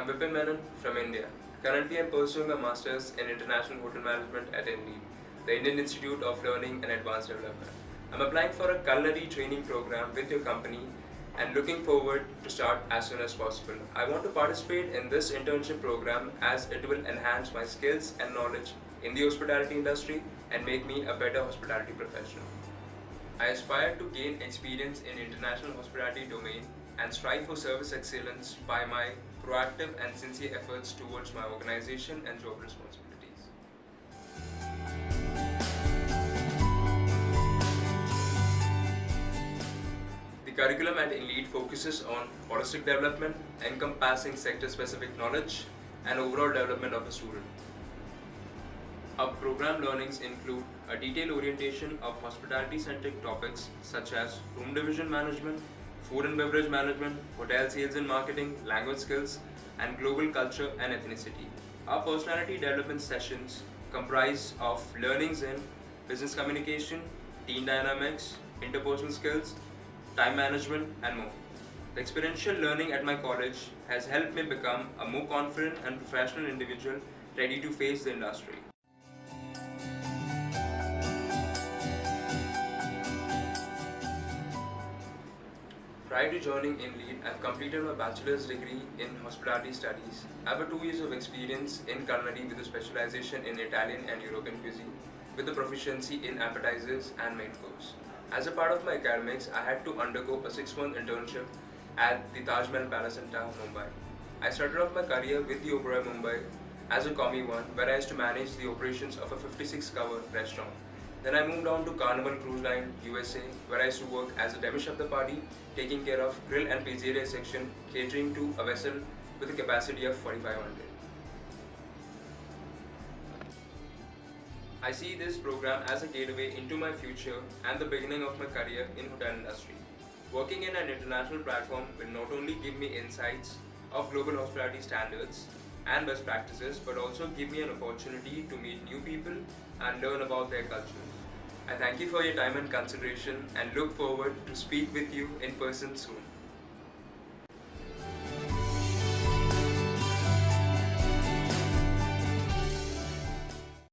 I'm Vipin Menon from India. Currently, I'm pursuing a master's in international hotel management at INLEAD, the Indian Institute of Learning and Advanced Development. I'm applying for a culinary training program with your company and looking forward to start as soon as possible. I want to participate in this internship program as it will enhance my skills and knowledge in the hospitality industry and make me a better hospitality professional. I aspire to gain experience in international hospitality domain and strive for service excellence by my proactive and sincere efforts towards my organization and job responsibilities. The curriculum at INLEAD focuses on holistic development, encompassing sector-specific knowledge and overall development of a student. Our program learnings include a detailed orientation of hospitality-centric topics such as room division management, food and beverage management, hotel sales and marketing, language skills, and global culture and ethnicity. Our personality development sessions comprise of learnings in business communication, team dynamics, interpersonal skills, time management, and more. The experiential learning at my college has helped me become a more confident and professional individual ready to face the industry. Prior to joining INLEAD, I've completed my bachelor's degree in hospitality studies. I have 2 years of experience in culinary with a specialization in Italian and European cuisine, with a proficiency in appetizers and main course. As a part of my academics, I had to undergo a 6-month internship at the Taj Mahal Palace in town, Mumbai. I started off my career with the Oberoi Mumbai as a Commie 1, where I used to manage the operations of a 56-cover restaurant. Then I moved on to Carnival Cruise Line, USA, where I used to work as a demi chef de partie, taking care of grill and pizzeria section, catering to a vessel with a capacity of 4,500. I see this program as a gateway into my future and the beginning of my career in hotel industry. Working in an international platform will not only give me insights of global hospitality standards and best practices, but also give me an opportunity to meet new people and learn about their culture. I thank you for your time and consideration and look forward to speak with you in person soon.